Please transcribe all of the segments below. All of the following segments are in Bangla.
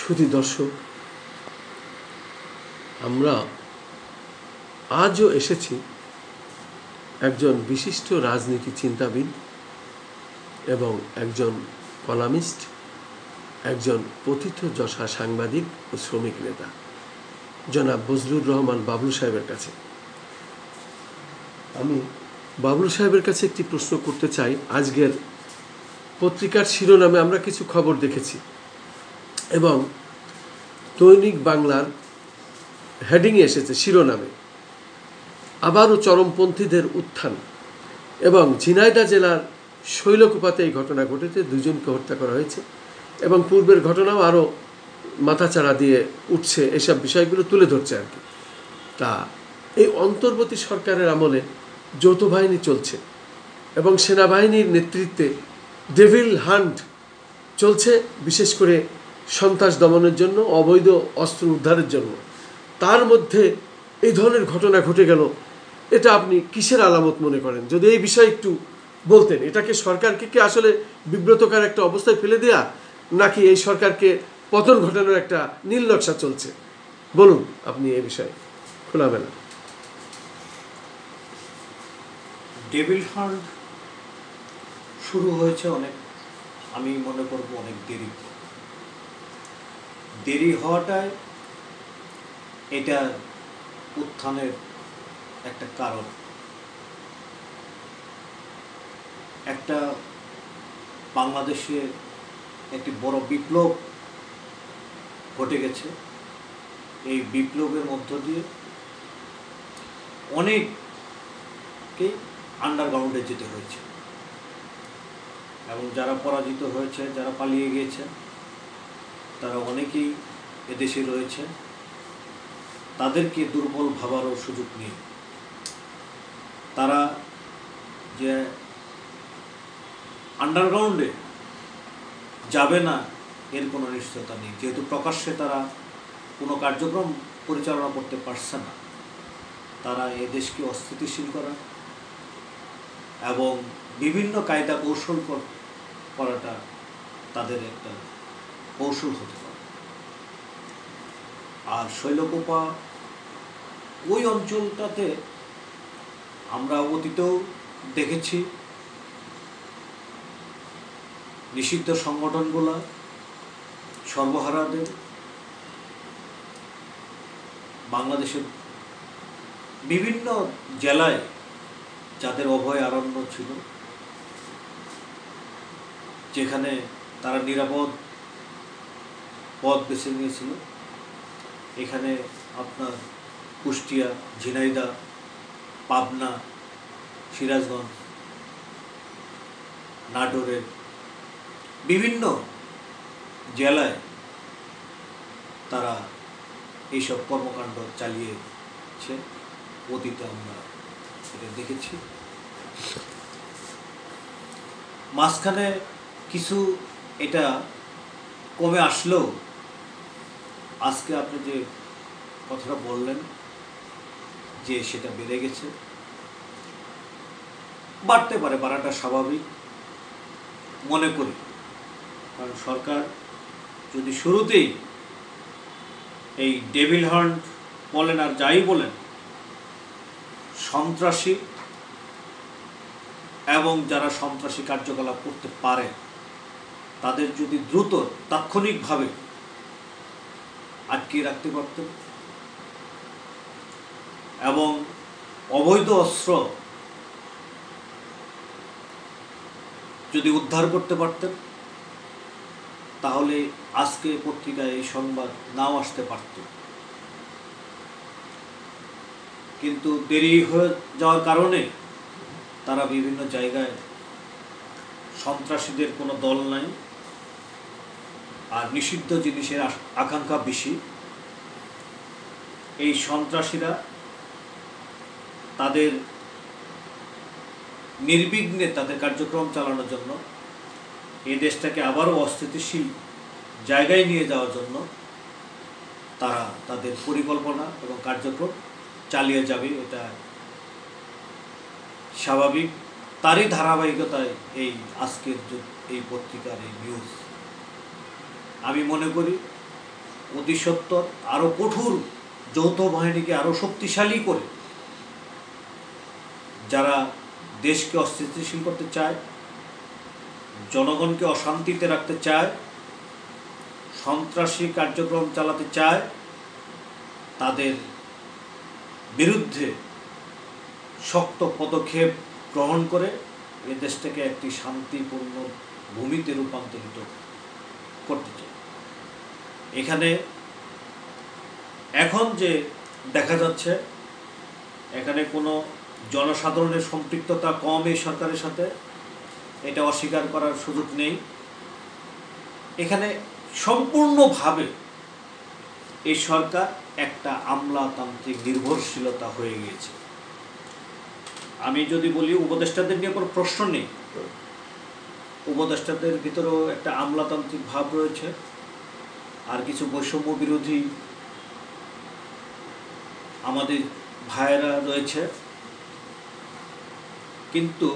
সুধী দর্শক, আমরা আজও এসেছি একজন বিশিষ্ট রাজনীতি চিন্তাবিদ এবং একজন কলামিস্ট, একজন পথিতযশা সাংবাদিক ও শ্রমিক নেতা জনাব বজলুর রহমান বাবলু সাহেবের কাছে। আমি বাবলু সাহেবের কাছে একটি প্রশ্ন করতে চাই। আজকের পত্রিকার শিরোনামে আমরা কিছু খবর দেখেছি এবং দৈনিক বাংলার হেডিংয়ে এসেছে শিরোনামে, আবারও চরমপন্থীদের উত্থান। এবং ঝিনাইদহ জেলার শৈলকুপাতে এই ঘটনা ঘটেছে, দুজনকে হত্যা করা হয়েছে এবং পূর্বের ঘটনাও আরও মাথাচাড়া দিয়ে উঠছে, এসব বিষয়গুলো তুলে ধরছে আর কি। তা এই অন্তর্বর্তী সরকারের আমলে যৌথ বাহিনী চলছে এবং সেনাবাহিনীর নেতৃত্বে ডেভিল হান্ট চলছে, বিশেষ করে সন্ত্রাস দমনের জন্য, অবৈধ অস্ত্র উদ্ধারের জন্য। তার মধ্যে এই ধরনের ঘটনা ঘটে গেল, এটা আপনি কিসের আলামত মনে করেন? যদি এই বিষয়ে একটু বলতেন। এটাকে সরকারকে কি আসলে বিব্রতকর একটা অবস্থায় ফেলে দেয়া, নাকি এই সরকারকে পতন ঘটানোর একটা নীল নকশা চলছে? বলুন আপনি এই বিষয়ে খোলামেলা। ডেভিল হান্ট শুরু হয়েছে অনেক, আমি মনে করব অনেক দেরি হওয়াটাই এটা উত্থানের একটা কারণ। একটা বাংলাদেশে একটি বড় বিপ্লব ঘটে গেছে। এই বিপ্লবের মধ্য দিয়ে অনেককে আন্ডারগ্রাউন্ডে যেতে হয়েছে এবং যারা পরাজিত হয়েছে, যারা পালিয়ে গিয়েছে, তারা অনেকেই এদেশে রয়েছে। তাদেরকে দুর্বল ভাবারও সুযোগ নেই। তারা যে আন্ডারগ্রাউন্ডে যাবে না এর কোনো নিশ্চয়তা নেই, যেহেতু প্রকাশ্যে তারা কোনো কার্যক্রম পরিচালনা করতে পারছে না। তারা এ দেশকে অস্থিতিশীল করা এবং বিভিন্ন কায়দা কৌশল করাটা তাদের একটা কৌশল হতে পারে। আর শৈলকুপা ওই অঞ্চলটাতে আমরা অতীতেও দেখেছি নিষিদ্ধ সংগঠনগুলা সর্বহারাদের বাংলাদেশের বিভিন্ন জেলায় যাদের অভয় আরণ্য ছিল, যেখানে তারা নিরাপদ পথ বেছে নিয়েছিল। এখানে আপনার কুষ্টিয়া, ঝিনাইদহ, পাবনা, সিরাজগঞ্জ, নাটোরের বিভিন্ন জেলায় তারা এইসব কর্মকাণ্ড চালিয়েছে। অতীতে আমরা এটা দেখেছি। মাঝখানে কিছু এটা কমে আসলেও আজকে আপনি যে কথাটা বললেন যে সেটা বেড়ে গেছে, বাড়তে পারে, বাড়াটা স্বাভাবিক মনে করি। কারণ সরকার যদি শুরুতেই এই ডেভিল হান্ট বলেন আর যাই বলেন, সন্ত্রাসী এবং যারা সন্ত্রাসী কার্যকলাপ করতে পারে তাদের যদি দ্রুত তাৎক্ষণিকভাবে আটকে রাখতে পারতেন এবং অবৈধ অস্ত্র যদি উদ্ধার করতে পারতেন, তাহলে আজকে পত্রিকায় এই সংবাদ নাও আসতে পারত। কিন্তু দেরি হয়ে যাওয়ার কারণে তারা বিভিন্ন জায়গায় সন্ত্রাসীদের কোনো দল নাই, আর নিষিদ্ধ জিনিসের আকাঙ্ক্ষা বেশি। এই সন্ত্রাসীরা তাদের নির্বিঘ্নে তাদের কার্যক্রম চালানোর জন্য, এই দেশটাকে আবারও অস্থিতিশীল জায়গায় নিয়ে যাওয়ার জন্য তারা তাদের পরিকল্পনা এবং কার্যক্রম চালিয়ে যাবে। এটা স্বাভাবিক। তারই ধারাবাহিকতায় এই আজকের এই পত্রিকার এই নিউজ। আমি মনে করি অতি সত্বর আরও কঠোর যৌথ বাহিনীকে আরও শক্তিশালী করে যারা দেশকে অস্থিতিশীল করতে চায়, জনগণকে অশান্তিতে রাখতে চায়, সন্ত্রাসী কার্যক্রম চালাতে চায়, তাদের বিরুদ্ধে শক্ত পদক্ষেপ গ্রহণ করে এ দেশটাকে একটি শান্তিপূর্ণ ভূমিতে রূপান্তরিত করতে চায়। এখানে এখন যে দেখা যাচ্ছে এখানে কোনো জনসাধারণের সম্পৃক্ততা কম এই সরকারের সাথে, এটা অস্বীকার করার সুযোগ নেই। এখানে সম্পূর্ণভাবে এই সরকার একটা আমলাতান্ত্রিক নির্ভরশীলতা হয়ে গিয়েছে। আমি যদি বলি উপদেষ্টাদের নিয়ে কোনো প্রশ্ন নেই, উপদেষ্টাদের ভিতরেও একটা আমলাতান্ত্রিক ভাব রয়েছে, আর কিছু বৈষম্য বিরোধী আমাদের ভাইয়েরা রয়েছে। কিন্তু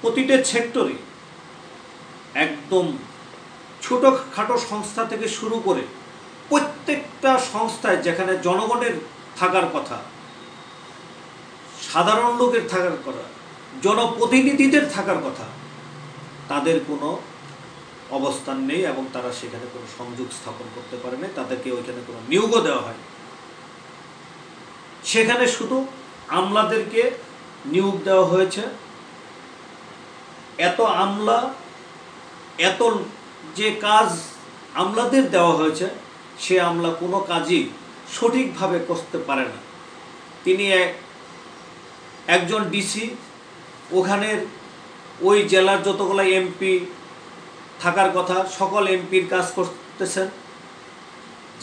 প্রতিটা সেক্টরে একদম ছোটোখাটো সংস্থা থেকে শুরু করে প্রত্যেকটা সংস্থায় যেখানে জনগণের থাকার কথা, সাধারণ লোকের থাকার কথা, জনপ্রতিনিধিদের থাকার কথা, তাদের কোনো অবস্থান নেই এবং তারা সেখানে কোনো সংযোগ স্থাপন করতে পারে না, তাদেরকে ওইখানে কোনো নিয়োগও দেওয়া হয়। সেখানে শুধু আমলাদেরকে নিয়োগ দেওয়া হয়েছে। এত আমলা, এত যে কাজ আমলাদের দেওয়া হয়েছে, সে আমলা কোনো কাজই সঠিকভাবে করতে পারে না। তিনি একজন ডিসি, ওখানের ওই জেলার যতগুলো এমপি থাকার কথা সকল এমপির কাজ করতেছেন,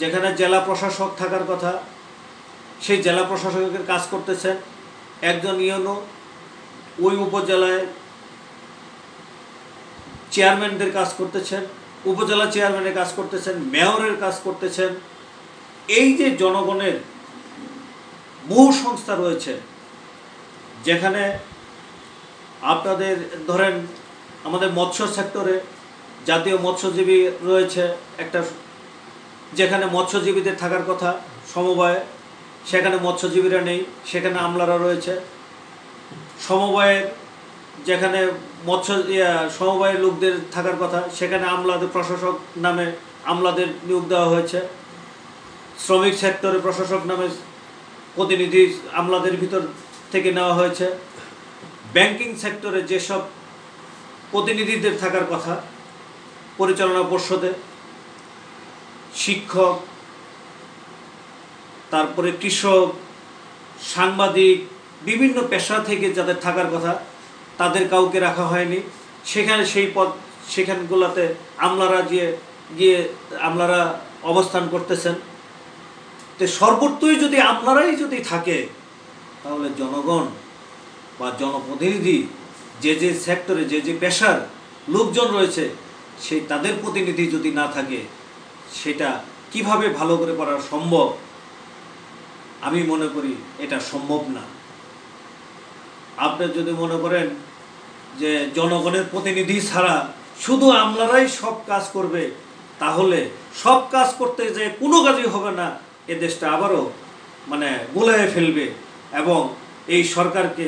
যেখানে জেলা প্রশাসক থাকার কথা সেই জেলা প্রশাসকের কাজ করতেছেন, একজন ইউনো ওই উপজেলায় চেয়ারম্যানদের কাজ করতেছেন, উপজেলা চেয়ারম্যানের কাজ করতেছেন, মেয়রের কাজ করতেছেন। এই যে জনগণের বহু সংস্থা রয়েছে, যেখানে আপনাদের ধরেন আমাদের মৎস্য সেক্টরে জাতীয় মৎস্যজীবী রয়েছে একটা, যেখানে মৎস্যজীবীদের থাকার কথা সমবায়ে, সেখানে মৎস্যজীবীরা নেই, সেখানে আমলারা রয়েছে। সমবায়ের যেখানে সমবায়ের লোকদের থাকার কথা, সেখানে আমলাদের প্রশাসক নামে আমলাদের নিয়োগ দেওয়া হয়েছে। শ্রমিক সেক্টরে প্রশাসক নামে প্রতিনিধি আমলাদের ভিতর থেকে নেওয়া হয়েছে। ব্যাংকিং সেক্টরে যেসব প্রতিনিধিদের থাকার কথা পরিচালনা পর্ষদে, শিক্ষক, তারপরে কৃষক, সাংবাদিক, বিভিন্ন পেশা থেকে যাদের থাকার কথা তাদের কাউকে রাখা হয়নি। সেখানে সেই পদ সেখানগুলোতে আমলারা গিয়ে আমলারা অবস্থান করতেছেন। তো সর্বত্রই যদি আমলারাই যদি থাকে, তাহলে জনগণ বা জনপ্রতিনিধি যে যে সেক্টরে যে যে পেশার লোকজন রয়েছে, সেই তাদের প্রতিনিধি যদি না থাকে, সেটা কিভাবে ভালো করে করা সম্ভব? আমি মনে করি এটা সম্ভব না। আপনি যদি মনে করেন যে জনগণের প্রতিনিধি ছাড়া শুধু আমলারাই সব কাজ করবে, তাহলে সব কাজ করতে যে কোনো কাজই হবে না, এ দেশটা আবারও গোলায় ফেলবে এবং এই সরকারকে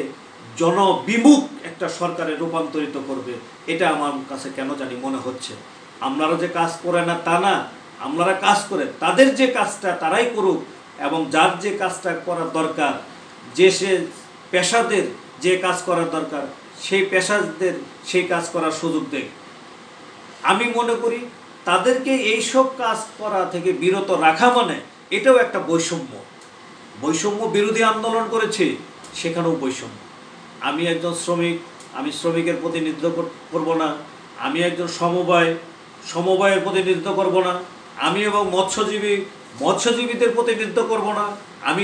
জনবিমুখ একটা সরকারে রূপান্তরিত করবে। এটা আমার কাছে কেন জানি মনে হচ্ছে। আমলারা যে কাজ করে না তা না, আমলারা কাজ করে, তাদের যে কাজটা তারাই করুক এবং যার যে কাজটা করার দরকার, সে পেশাদের যে কাজ করার দরকার, সেই পেশাদের সেই কাজ করার সুযোগ দেয়। আমি মনে করি তাদেরকে এইসব কাজ করা থেকে বিরত রাখা এটাও একটা বৈষম্য বিরোধী আন্দোলন করেছে, সেখানেও বৈষম্য। আমি একজন শ্রমিক, আমি শ্রমিকের প্রতিনিধিত্ব করব না। আমি একজন সমবায়ের প্রতিনিধিত্ব করব না। আমি এবং মৎস্যজীবীদের প্রতিনিধিত্ব করব না। আমি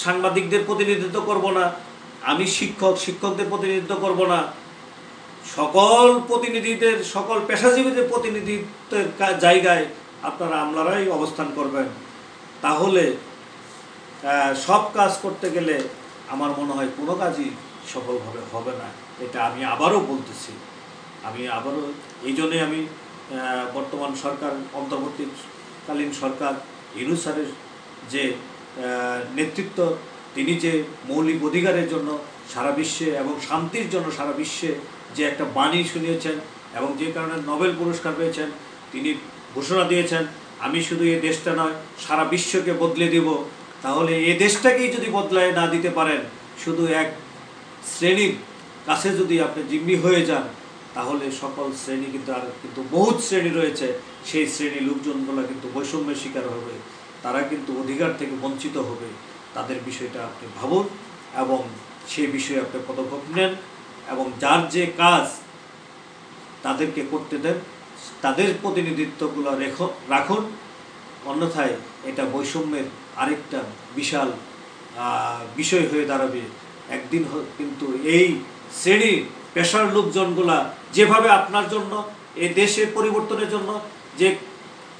সাংবাদিকদের প্রতিনিধিত্ব করব না। আমি শিক্ষকদের প্রতিনিধিত্ব করব না। সকল প্রতিনিধিদের, সকল পেশাজীবীদের প্রতিনিধিত্বের জায়গায় আপনারা আমলারাই অবস্থান করবেন। তাহলে সব কাজ করতে গেলে আমার মনে হয় কোনো কাজই সফলভাবে হবে না। এটা আমি আবারও বলতেছি। এই জন্যই আমি বর্তমান সরকার, অন্তর্বর্তীকালীন সরকার ইউনূস স্যারের যে নেতৃত্ব, তিনি যে মৌলিক অধিকারের জন্য সারা বিশ্বে এবং শান্তির জন্য সারা বিশ্বে যে একটা বাণী শুনিয়েছেন এবং যে কারণে নোবেল পুরস্কার পেয়েছেন, তিনি ঘোষণা দিয়েছেন আমি শুধু এই দেশটা নয় সারা বিশ্বকে বদলে দেব। তাহলে এই দেশটাকেই যদি বদলায় না দিতে পারেন, শুধু এক শ্রেণীর কাছে যদি আপনি জিম্মি হয়ে যান, তাহলে সকল শ্রেণী কিন্তু বহুত শ্রেণী রয়েছে, সেই শ্রেণীর লোকজনগুলো কিন্তু বৈষম্যের শিকার হবে, তারা কিন্তু অধিকার থেকে বঞ্চিত হবে। তাদের বিষয়টা আপনি ভাবুন এবং সেই বিষয়ে আপনি পদক্ষেপ নেন এবং যার যে কাজ তাদেরকে করতে দেন, তাদের প্রতিনিধিত্বগুলো রাখুন। অন্যথায় এটা বৈষম্যের আরেকটা বিশাল বিষয় হয়ে দাঁড়াবে। একদিন কিন্তু এই শ্রেণীর পেশার লোকজনগুলা যেভাবে আপনার জন্য, এই দেশের পরিবর্তনের জন্য যে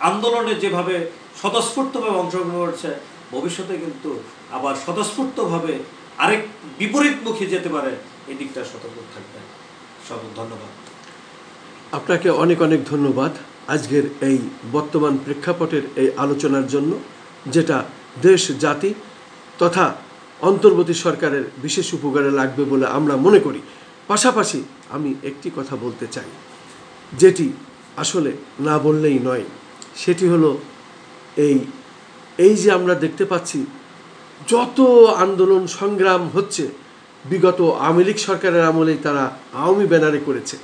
আন্দোলনে যেভাবে স্বতঃস্ফূর্তভাবে অংশগ্রহণ করছে, ভবিষ্যতে কিন্তু আবার স্বতঃস্ফূর্তভাবে আরেক বিপরীতমুখী যেতে পারে, এই দিকটা সতর্ক থাকবেন। সব ধন্যবাদ। আপনাকে অনেক অনেক ধন্যবাদ আজকের এই বর্তমান প্রেক্ষাপটের এই আলোচনার জন্য, যেটা দেশ, জাতি তথা অন্তর্বর্তী সরকারের বিশেষ উপকারে লাগবে বলে আমরা মনে করি। পাশাপাশি আমি একটি কথা বলতে চাই, যেটি আসলে না বললেই নয়, সেটি হলো এই যে আমরা দেখতে পাচ্ছি যত আন্দোলন সংগ্রাম হচ্ছে, বিগত আওয়ামী লীগ সরকারের আমলেই তারা আওয়ামী ব্যানারে করেছে,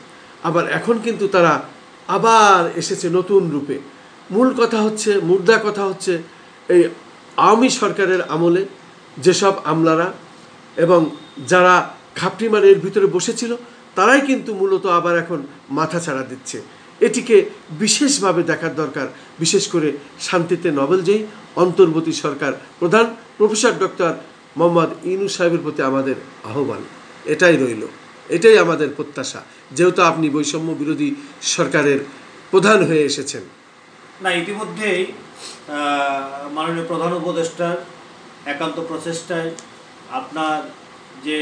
আবার এখন কিন্তু তারা আবার এসেছে নতুন রূপে। মুদ্রা কথা হচ্ছে এই আওয়ামী সরকারের আমলে যেসব আমলারা এবং যারা খাপটি মারে এর ভিতরে বসেছিল, তারাই কিন্তু মূলত আবার এখন মাথা ছাড়া দিচ্ছে। এটিকে বিশেষভাবে দেখার দরকার, বিশেষ করে শান্তিতে নোবেলজয়ী অন্তর্বর্তী সরকার প্রধান প্রফেসর ডক্টর মোহাম্মদ ইউনূস সাহেবের প্রতি আমাদের আহ্বান এটাই রইল, এটাই আমাদের প্রত্যাশা, যেহেতু আপনি বৈষম্য বিরোধী সরকারের প্রধান হয়ে এসেছেন। না, ইতিমধ্যেই মাননীয় প্রধান উপদেষ্টার একান্ত প্রচেষ্টায় আপনার যে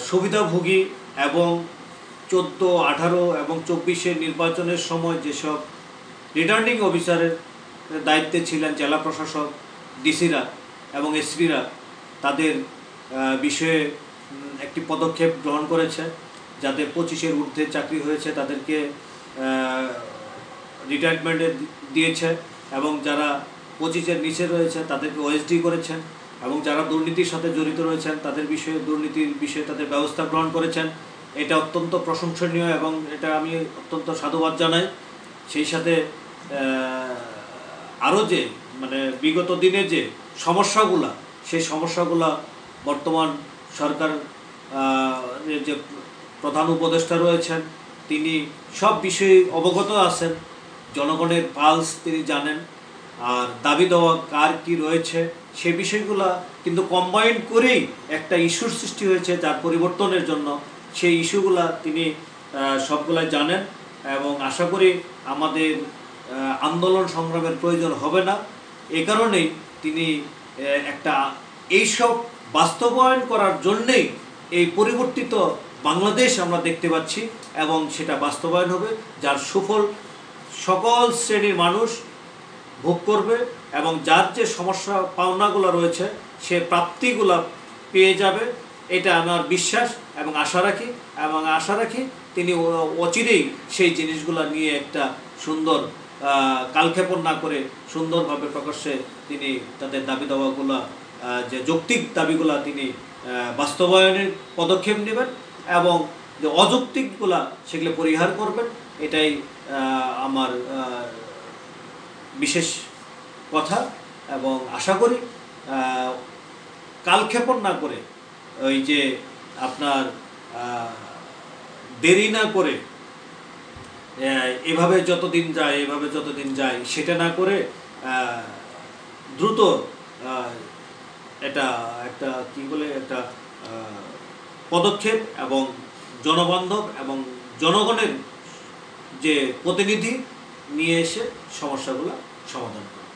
সুবিধাভোগী এবং 14, 18 এবং 24-এর নির্বাচনের সময় যেসব রিটার্নিং অফিসারের দায়িত্বে ছিলেন জেলা প্রশাসক, ডিসিরা এবং এসপিরা, তাদের বিষয়ে একটি পদক্ষেপ গ্রহণ করেছে। যাদের 25-এর ঊর্ধ্বে চাকরি হয়েছে তাদেরকে রিটায়ারমেন্টে দিয়েছে এবং যারা 25-এর নিচে রয়েছে তাদেরকে ওএসডি করেছেন এবং যারা দুর্নীতির সাথে জড়িত রয়েছেন তাদের দুর্নীতির বিষয়ে তাদের ব্যবস্থা গ্রহণ করেছেন। এটা অত্যন্ত প্রশংসনীয় এবং এটা আমি অত্যন্ত সাধুবাদ জানাই। সেই সাথে আরও যে বিগত দিনে যে সমস্যাগুলা, সেই সমস্যাগুলা বর্তমান সরকার যে প্রধান উপদেষ্টা রয়েছেন তিনি সব বিষয়ে অবগত আছেন, জনগণের পালস তিনি জানেন, আর দাবি দেওয়া কার কী রয়েছে সে বিষয়গুলা কিন্তু কম্বাইন করেই একটা ইস্যুর সৃষ্টি হয়েছে যার পরিবর্তনের জন্য। সেই ইস্যুগুলা তিনি সবগুলাই জানেন এবং আশা করি আমাদের আন্দোলন সংগ্রামের প্রয়োজন হবে না। এ কারণেই তিনি একটা এইসব বাস্তবায়ন করার জন্যেই এই পরিবর্তিত বাংলাদেশ আমরা দেখতে পাচ্ছি এবং সেটা বাস্তবায়ন হবে, যার সুফল সকল শ্রেণীর মানুষ ভোগ করবে এবং যার যে সমস্যা পাওনাগুলো রয়েছে সে প্রাপ্তিগুলো পেয়ে যাবে। এটা আমার বিশ্বাস এবং আশা রাখি তিনি অচিরেই সেই জিনিসগুলো নিয়ে একটা সুন্দর কালক্ষেপণ না করে সুন্দরভাবে প্রকাশ্যে তিনি তাদের দাবি দাওয়াগুলো, যে যৌক্তিক দাবিগুলো তিনি বাস্তবায়নের পদক্ষেপ নেবেন এবং যে অযৌক্তিকগুলা সেগুলো পরিহার করবেন। এটাই আমার বিশেষ কথা এবং আশা করি কালক্ষেপণ না করে, ওই যে আপনার দেরি না করে এভাবে যতদিন যায় সেটা না করে দ্রুত এটা একটা একটা পদক্ষেপ এবং জনবান্ধব এবং জনগণের যে প্রতিনিধি নিয়ে এসে সমস্যাগুলো সমাধান করে।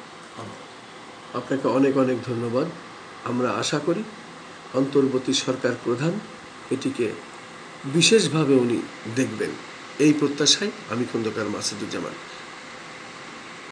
আপনাকে অনেক অনেক ধন্যবাদ। আমরা আশা করি অন্তর্বর্তী সরকার প্রধান এটিকে বিশেষভাবে উনি দেখবেন। এই প্রত্যাশায় আমি খন্দকার মাসুদুজ্জামান।